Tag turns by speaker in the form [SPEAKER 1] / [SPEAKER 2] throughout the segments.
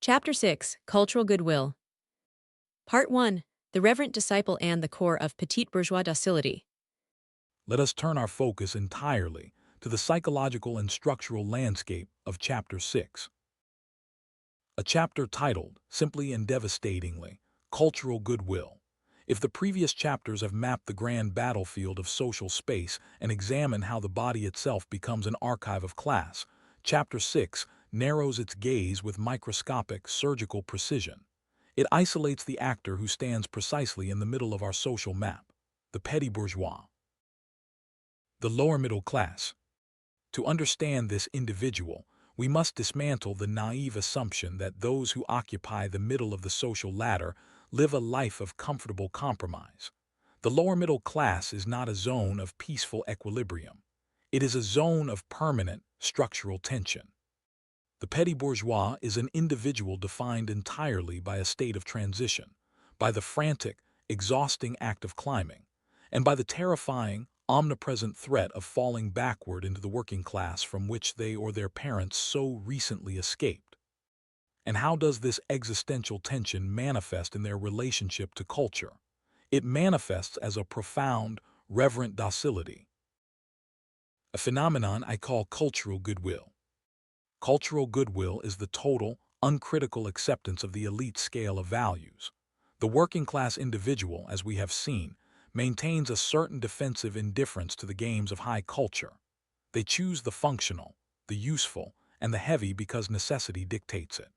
[SPEAKER 1] Chapter 6 Cultural Goodwill. Part 1 The Reverent Disciple and the Core of Petite Bourgeois Docility.
[SPEAKER 2] Let us turn our focus entirely to the psychological and structural landscape of Chapter 6. A chapter titled, simply and devastatingly, Cultural Goodwill. If the previous chapters have mapped the grand battlefield of social space and examined how the body itself becomes an archive of class, Chapter 6 narrows its gaze with microscopic, surgical precision. It isolates the actor who stands precisely in the middle of our social map, the petty bourgeois. The lower middle class. To understand this individual, we must dismantle the naive assumption that those who occupy the middle of the social ladder live a life of comfortable compromise. The lower middle class is not a zone of peaceful equilibrium. It is a zone of permanent, structural tension. The petty bourgeois is an individual defined entirely by a state of transition, by the frantic, exhausting act of climbing, and by the terrifying, omnipresent threat of falling backward into the working class from which they or their parents so recently escaped. And how does this existential tension manifest in their relationship to culture? It manifests as a profound, reverent docility, a phenomenon I call cultural goodwill. Cultural goodwill is the total, uncritical acceptance of the elite scale of values. The working class individual, as we have seen, maintains a certain defensive indifference to the games of high culture. They choose the functional, the useful, and the heavy because necessity dictates it.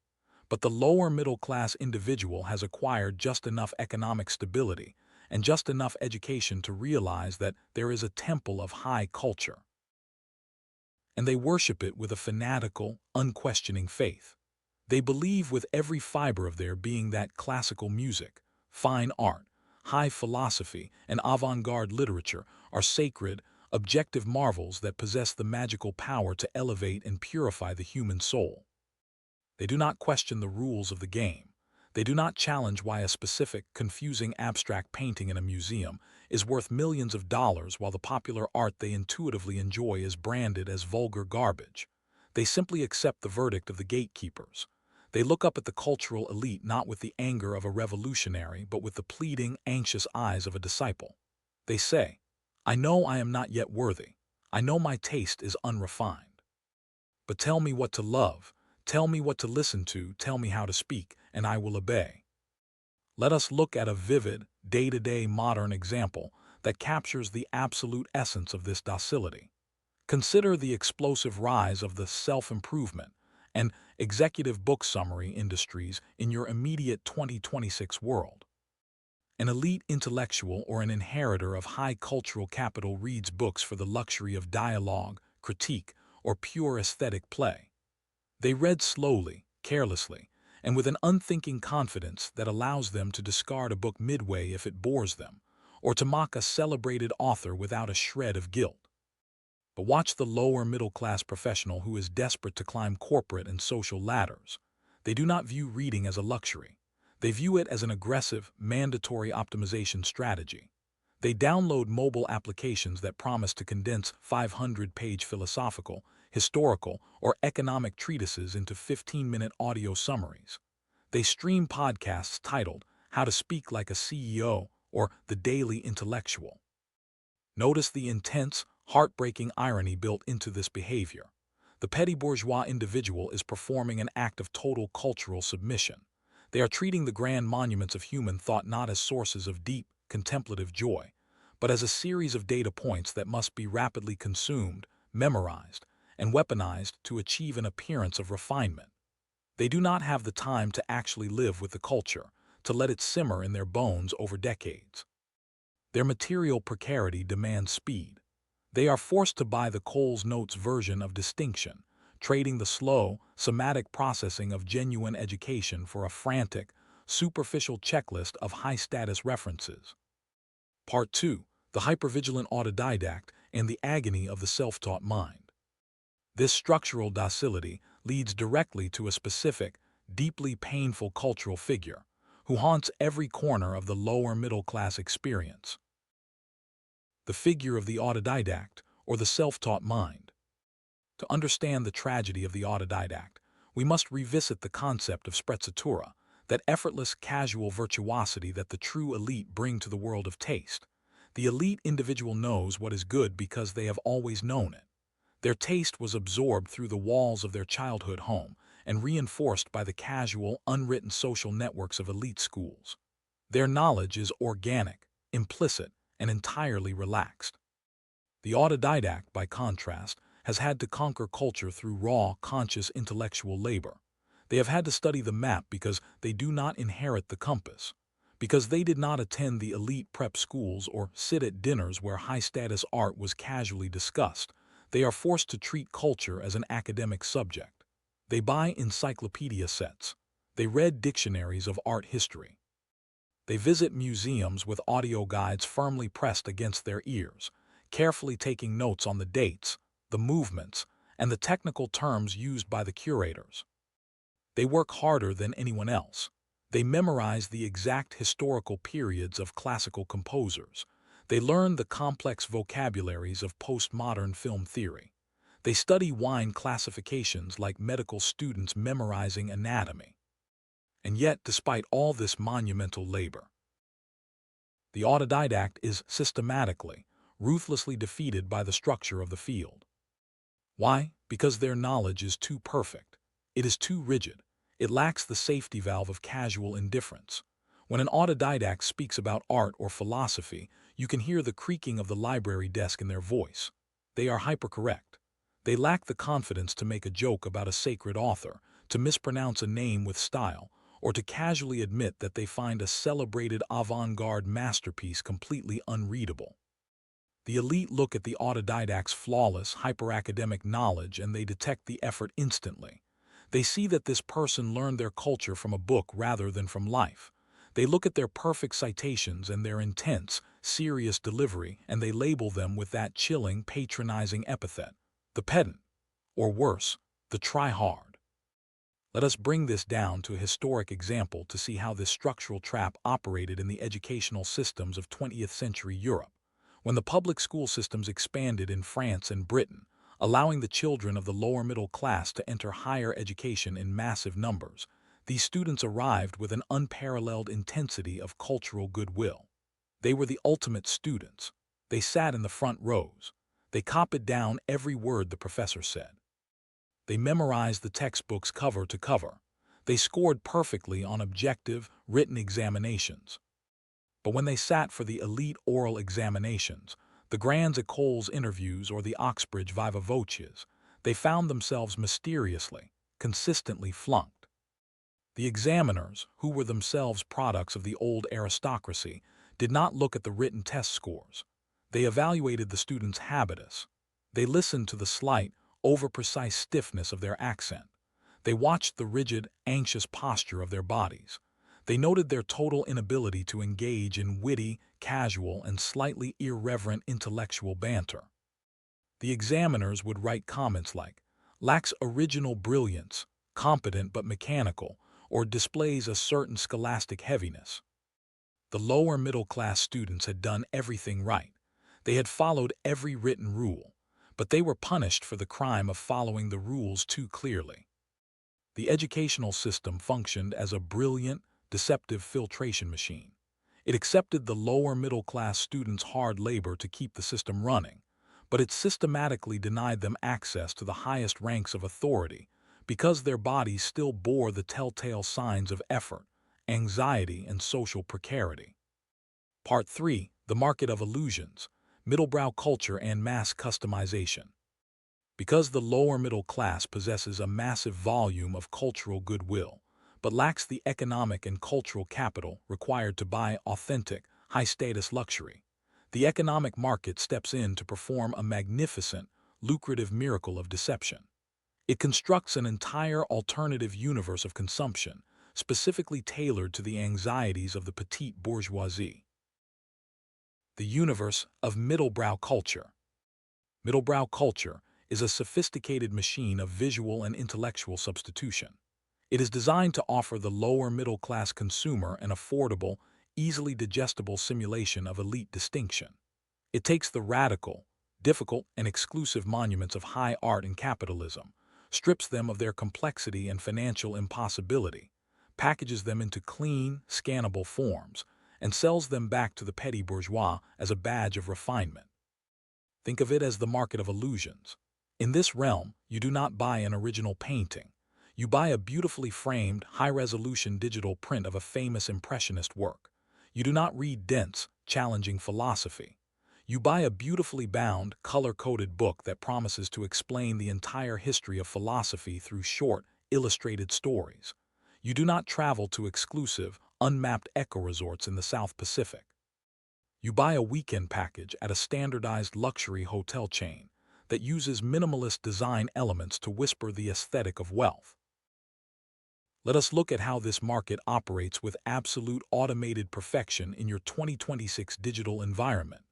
[SPEAKER 2] But the lower middle class individual has acquired just enough economic stability and just enough education to realize that there is a temple of high culture, and they worship it with a fanatical, unquestioning faith. They believe with every fiber of their being that classical music, fine art, high philosophy, and avant-garde literature are sacred, objective marvels that possess the magical power to elevate and purify the human soul. They do not question the rules of the game. They do not challenge why a specific, confusing abstract painting in a museum is worth millions of dollars while the popular art they intuitively enjoy is branded as vulgar garbage. They simply accept the verdict of the gatekeepers. They look up at the cultural elite not with the anger of a revolutionary but with the pleading, anxious eyes of a disciple. They say, "I know I am not yet worthy. I know my taste is unrefined. But tell me what to love, tell me what to listen to, tell me how to speak, and I will obey." Let us look at a vivid, day-to-day modern example that captures the absolute essence of this docility. Consider the explosive rise of the self-improvement and executive book summary industries in your immediate 2026 world. An elite intellectual or an inheritor of high cultural capital reads books for the luxury of dialogue, critique, or pure aesthetic play. They read slowly, carelessly, and with an unthinking confidence that allows them to discard a book midway if it bores them, or to mock a celebrated author without a shred of guilt. But watch the lower middle-class professional who is desperate to climb corporate and social ladders. They do not view reading as a luxury. They view it as an aggressive, mandatory optimization strategy. They download mobile applications that promise to condense 500-page philosophical, historical, or economic treatises into 15-minute audio summaries. They stream podcasts titled How to Speak Like a CEO or The Daily Intellectual. Notice the intense, heartbreaking irony built into this behavior. The petty bourgeois individual is performing an act of total cultural submission. They are treating the grand monuments of human thought not as sources of deep, contemplative joy, but as a series of data points that must be rapidly consumed, memorized, and weaponized to achieve an appearance of refinement. They do not have the time to actually live with the culture, to let it simmer in their bones over decades. Their material precarity demands speed. They are forced to buy the Coles Notes version of distinction, trading the slow, somatic processing of genuine education for a frantic, superficial checklist of high-status references. Part 2. The hypervigilant autodidact and the agony of the self-taught mind. This structural docility leads directly to a specific, deeply painful cultural figure who haunts every corner of the lower middle-class experience. The figure of the autodidact, or the self-taught mind. To understand the tragedy of the autodidact, we must revisit the concept of sprezzatura, that effortless, casual virtuosity that the true elite bring to the world of taste. The elite individual knows what is good because they have always known it. Their taste was absorbed through the walls of their childhood home and reinforced by the casual, unwritten social networks of elite schools. Their knowledge is organic, implicit, and entirely relaxed. The autodidact, by contrast, has had to conquer culture through raw, conscious intellectual labor. They have had to study the map because they do not inherit the compass. Because they did not attend the elite prep schools or sit at dinners where high-status art was casually discussed, they are forced to treat culture as an academic subject. They buy encyclopedia sets. They read dictionaries of art history. They visit museums with audio guides firmly pressed against their ears, carefully taking notes on the dates, the movements, and the technical terms used by the curators. They work harder than anyone else. They memorize the exact historical periods of classical composers. They learn the complex vocabularies of postmodern film theory. They study wine classifications like medical students memorizing anatomy. And yet, despite all this monumental labor, the autodidact is systematically, ruthlessly defeated by the structure of the field. Why? Because their knowledge is too perfect. It is too rigid. It lacks the safety valve of casual indifference. When an autodidact speaks about art or philosophy, you can hear the creaking of the library desk in their voice. They are hypercorrect. They lack the confidence to make a joke about a sacred author, to mispronounce a name with style, or to casually admit that they find a celebrated avant-garde masterpiece completely unreadable. The elite look at the autodidact's flawless, hyperacademic knowledge and they detect the effort instantly. They see that this person learned their culture from a book rather than from life. They look at their perfect citations and their intense, serious delivery and they label them with that chilling, patronizing epithet, the pedant, or worse, the try-hard. Let us bring this down to a historic example to see how this structural trap operated in the educational systems of 20th century Europe. When the public school systems expanded in France and Britain, allowing the children of the lower middle class to enter higher education in massive numbers, these students arrived with an unparalleled intensity of cultural goodwill. They were the ultimate students. They sat in the front rows. They copied down every word the professor said. They memorized the textbooks cover to cover. They scored perfectly on objective, written examinations. But when they sat for the elite oral examinations, the Grands Écoles interviews or the Oxbridge Viva Voces, they found themselves mysteriously, consistently flunked. The examiners, who were themselves products of the old aristocracy, did not look at the written test scores. They evaluated the student's habitus. They listened to the slight, over-precise stiffness of their accent. They watched the rigid, anxious posture of their bodies. They noted their total inability to engage in witty, casual, and slightly irreverent intellectual banter. The examiners would write comments like, lacks original brilliance, competent but mechanical, or displays a certain scholastic heaviness. The lower middle-class students had done everything right. They had followed every written rule, but they were punished for the crime of following the rules too clearly. The educational system functioned as a brilliant, deceptive filtration machine. It accepted the lower middle-class students' hard labor to keep the system running, but it systematically denied them access to the highest ranks of authority because their bodies still bore the telltale signs of effort, anxiety, and social precarity. Part 3. The Market of Illusions, Middlebrow Culture and Mass Customization. Because the lower middle class possesses a massive volume of cultural goodwill, but lacks the economic and cultural capital required to buy authentic, high-status luxury, the economic market steps in to perform a magnificent, lucrative miracle of deception. It constructs an entire alternative universe of consumption, specifically tailored to the anxieties of the petite bourgeoisie. The universe of middlebrow culture. Middlebrow culture is a sophisticated machine of visual and intellectual substitution. It is designed to offer the lower middle-class consumer an affordable, easily digestible simulation of elite distinction. It takes the radical, difficult, and exclusive monuments of high art and capitalism, strips them of their complexity and financial impossibility, packages them into clean, scannable forms, and sells them back to the petty bourgeois as a badge of refinement. Think of it as the market of illusions. In this realm, you do not buy an original painting. You buy a beautifully framed, high-resolution digital print of a famous impressionist work. You do not read dense, challenging philosophy. You buy a beautifully bound, color-coded book that promises to explain the entire history of philosophy through short, illustrated stories. You do not travel to exclusive, unmapped eco-resorts in the South Pacific. You buy a weekend package at a standardized luxury hotel chain that uses minimalist design elements to whisper the aesthetic of wealth. Let us look at how this market operates with absolute automated perfection in your 2026 digital environment.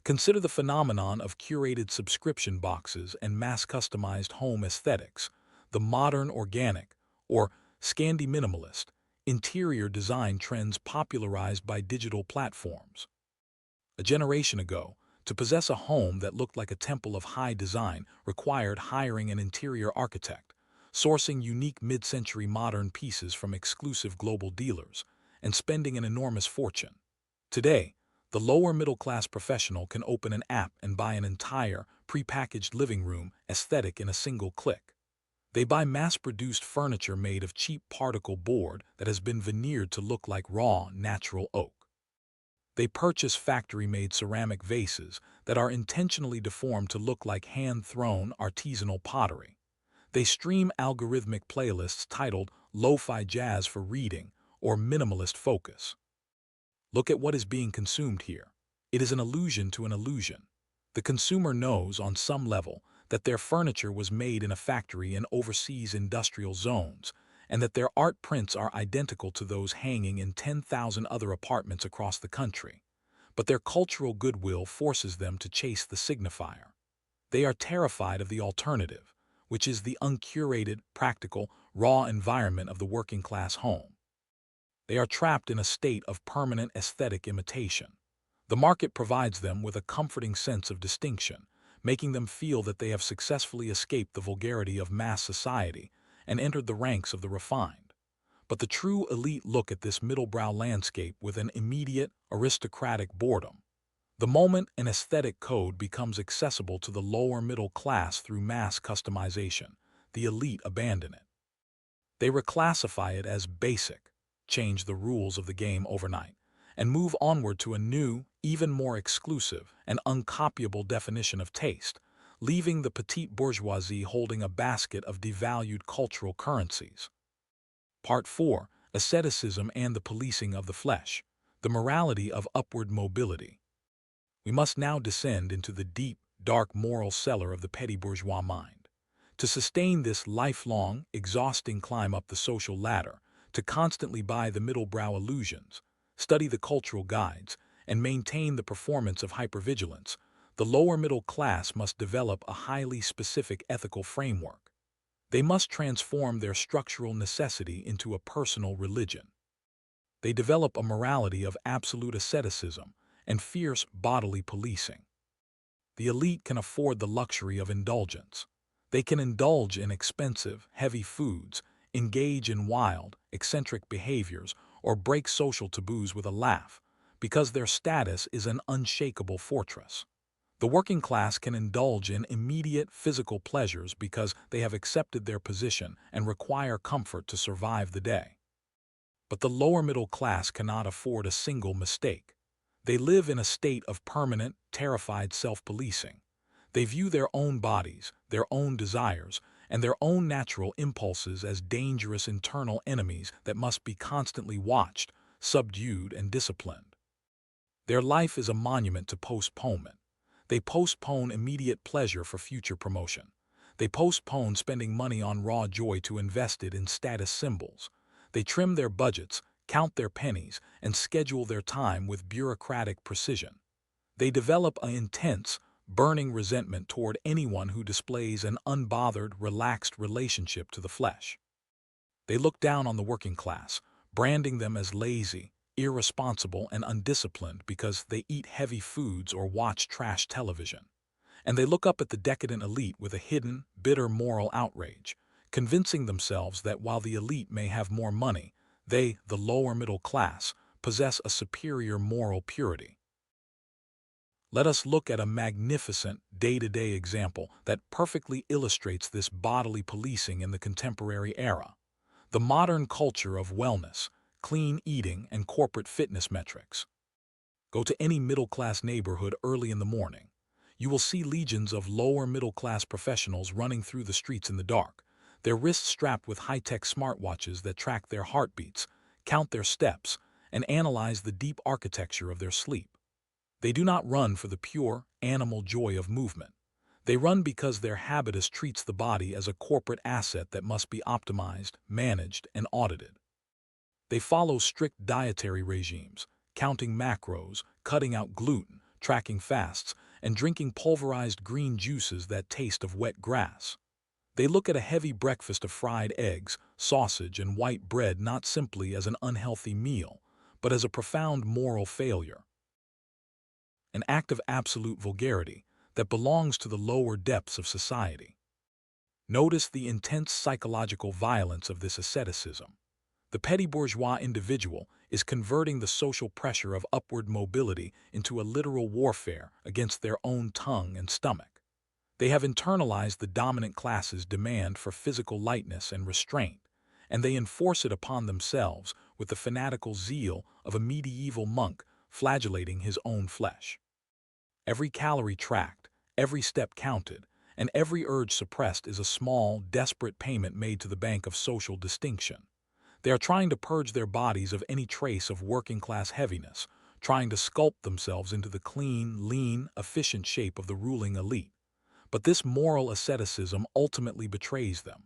[SPEAKER 2] Consider the phenomenon of curated subscription boxes and mass-customized home aesthetics, the modern organic, or Scandi minimalist, interior design trends popularized by digital platforms. A generation ago, to possess a home that looked like a temple of high design required hiring an interior architect, sourcing unique mid-century modern pieces from exclusive global dealers, and spending an enormous fortune. Today, the lower middle-class professional can open an app and buy an entire, pre-packaged living room aesthetic in a single click. They buy mass-produced furniture made of cheap particle board that has been veneered to look like raw, natural oak. They purchase factory-made ceramic vases that are intentionally deformed to look like hand-thrown artisanal pottery. They stream algorithmic playlists titled Lo-Fi Jazz for Reading or Minimalist Focus. Look at what is being consumed here. It is an illusion to an illusion. The consumer knows on some level that their furniture was made in a factory in overseas industrial zones, and that their art prints are identical to those hanging in 10,000 other apartments across the country. But their cultural goodwill forces them to chase the signifier. They are terrified of the alternative, which is the uncurated, practical, raw environment of the working-class home. They are trapped in a state of permanent aesthetic imitation. The market provides them with a comforting sense of distinction, making them feel that they have successfully escaped the vulgarity of mass society and entered the ranks of the refined. But the true elite look at this middlebrow landscape with an immediate, aristocratic boredom. The moment an aesthetic code becomes accessible to the lower middle class through mass customization, the elite abandon it. They reclassify it as basic, change the rules of the game overnight, and move onward to a new, even more exclusive and uncopyable definition of taste, leaving the petite bourgeoisie holding a basket of devalued cultural currencies. Part 4. Asceticism and the Policing of the Flesh. The Morality of Upward Mobility. We must now descend into the deep, dark moral cellar of the petty bourgeois mind. To sustain this lifelong, exhausting climb up the social ladder, to constantly buy the middlebrow illusions, study the cultural guides, and maintain the performance of hypervigilance, the lower middle class must develop a highly specific ethical framework. They must transform their structural necessity into a personal religion. They develop a morality of absolute asceticism and fierce bodily policing. The elite can afford the luxury of indulgence. They can indulge in expensive, heavy foods, engage in wild, eccentric behaviors, or break social taboos with a laugh, because their status is an unshakable fortress. The working class can indulge in immediate physical pleasures because they have accepted their position and require comfort to survive the day. But the lower middle class cannot afford a single mistake. They live in a state of permanent, terrified self-policing. They view their own bodies, their own desires, and their own natural impulses as dangerous internal enemies that must be constantly watched, subdued, and disciplined. Their life is a monument to postponement. They postpone immediate pleasure for future promotion. They postpone spending money on raw joy to invest it in status symbols. They trim their budgets, count their pennies, and schedule their time with bureaucratic precision. They develop an intense, burning resentment toward anyone who displays an unbothered, relaxed relationship to the flesh. They look down on the working class, branding them as lazy, irresponsible, and undisciplined because they eat heavy foods or watch trash television. and they look up at the decadent elite with a hidden, bitter moral outrage, convincing themselves that while the elite may have more money, they, the lower middle class, possess a superior moral purity. Let us look at a magnificent day-to-day example that perfectly illustrates this bodily policing in the contemporary era. The modern culture of wellness, clean eating, and corporate fitness metrics. Go to any middle-class neighborhood early in the morning. You will see legions of lower middle-class professionals running through the streets in the dark, their wrists strapped with high-tech smartwatches that track their heartbeats, count their steps, and analyze the deep architecture of their sleep. They do not run for the pure, animal joy of movement. They run because their habitus treats the body as a corporate asset that must be optimized, managed, and audited. They follow strict dietary regimes, counting macros, cutting out gluten, tracking fasts, and drinking pulverized green juices that taste of wet grass. They look at a heavy breakfast of fried eggs, sausage, and white bread not simply as an unhealthy meal, but as a profound moral failure. An act of absolute vulgarity that belongs to the lower depths of society. Notice the intense psychological violence of this asceticism. The petty bourgeois individual is converting the social pressure of upward mobility into a literal warfare against their own tongue and stomach. They have internalized the dominant class's demand for physical lightness and restraint, and they enforce it upon themselves with the fanatical zeal of a medieval monk flagellating his own flesh. Every calorie tracked, every step counted, and every urge suppressed is a small, desperate payment made to the bank of social distinction. They are trying to purge their bodies of any trace of working-class heaviness, trying to sculpt themselves into the clean, lean, efficient shape of the ruling elite. But this moral asceticism ultimately betrays them.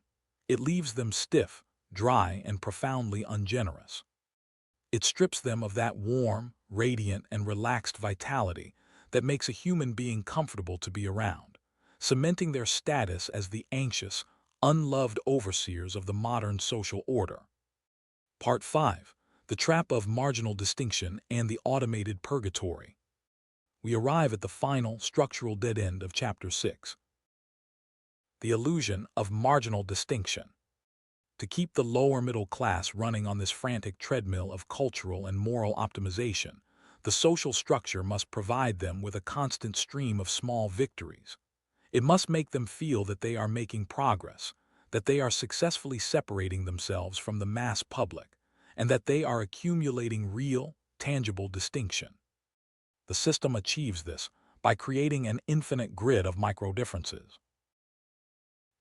[SPEAKER 2] It leaves them stiff, dry, and profoundly ungenerous. It strips them of that warm, radiant, and relaxed vitality that makes a human being comfortable to be around, cementing their status as the anxious, unloved overseers of the modern social order. Part 5. The Trap of Marginal Distinction and the Automated Purgatory. We arrive at the final structural dead end of Chapter 6. The illusion of marginal distinction. To keep the lower middle class running on this frantic treadmill of cultural and moral optimization, the social structure must provide them with a constant stream of small victories. It must make them feel that they are making progress, that they are successfully separating themselves from the mass public, and that they are accumulating real, tangible distinction. The system achieves this by creating an infinite grid of micro-differences.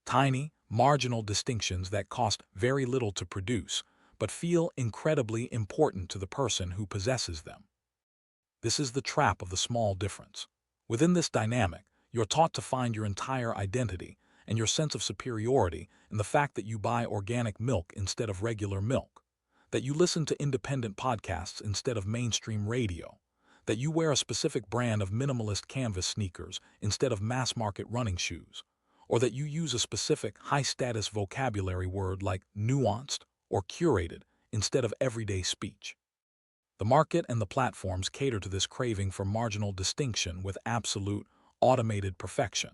[SPEAKER 2] Tiny, marginal distinctions that cost very little to produce, but feel incredibly important to the person who possesses them. This is the trap of the small difference. Within this dynamic, you're taught to find your entire identity and your sense of superiority in the fact that you buy organic milk instead of regular milk, that you listen to independent podcasts instead of mainstream radio, that you wear a specific brand of minimalist canvas sneakers instead of mass-market running shoes, or that you use a specific high-status vocabulary word like nuanced or curated instead of everyday speech. The market and the platforms cater to this craving for marginal distinction with absolute, automated perfection.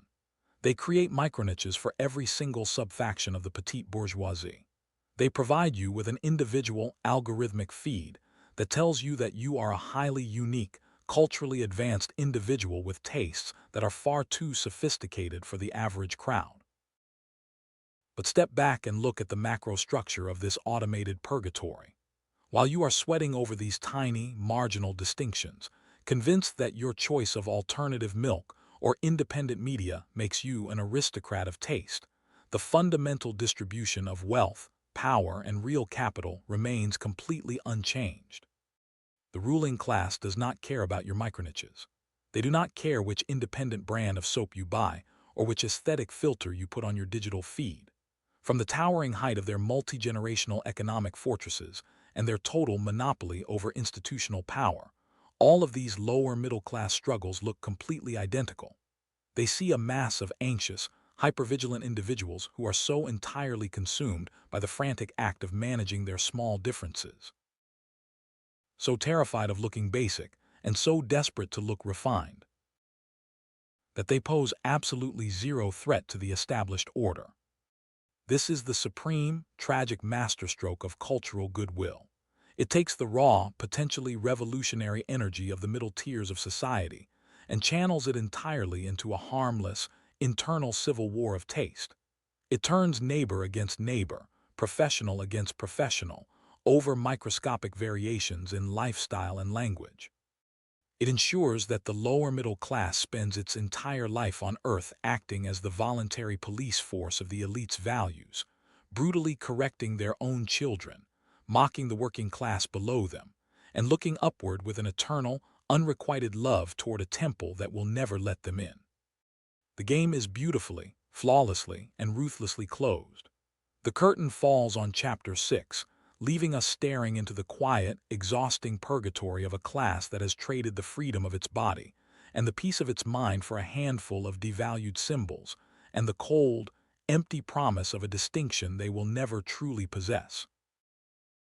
[SPEAKER 2] They create microniches for every single subfaction of the petite bourgeoisie. They provide you with an individual algorithmic feed that tells you that you are a highly unique, culturally advanced individual with tastes that are far too sophisticated for the average crowd. But step back and look at the macro structure of this automated purgatory. While you are sweating over these tiny, marginal distinctions, convinced that your choice of alternative milk or independent media makes you an aristocrat of taste, the fundamental distribution of wealth, power, and real capital remains completely unchanged. The ruling class does not care about your microniches. They do not care which independent brand of soap you buy or which aesthetic filter you put on your digital feed. From the towering height of their multi-generational economic fortresses and their total monopoly over institutional power, all of these lower middle-class struggles look completely identical. They see a mass of anxious, hypervigilant individuals who are so entirely consumed by the frantic act of managing their small differences, so terrified of looking basic, and so desperate to look refined, that they pose absolutely zero threat to the established order. This is the supreme, tragic masterstroke of cultural goodwill. It takes the raw, potentially revolutionary energy of the middle tiers of society and channels it entirely into a harmless, internal civil war of taste. It turns neighbor against neighbor, professional against professional, over microscopic variations in lifestyle and language. It ensures that the lower middle class spends its entire life on earth acting as the voluntary police force of the elite's values, brutally correcting their own children, mocking the working class below them, and looking upward with an eternal, unrequited love toward a temple that will never let them in. The game is beautifully, flawlessly, and ruthlessly closed. The curtain falls on Chapter 6, leaving us staring into the quiet, exhausting purgatory of a class that has traded the freedom of its body and the peace of its mind for a handful of devalued symbols and the cold, empty promise of a distinction they will never truly possess.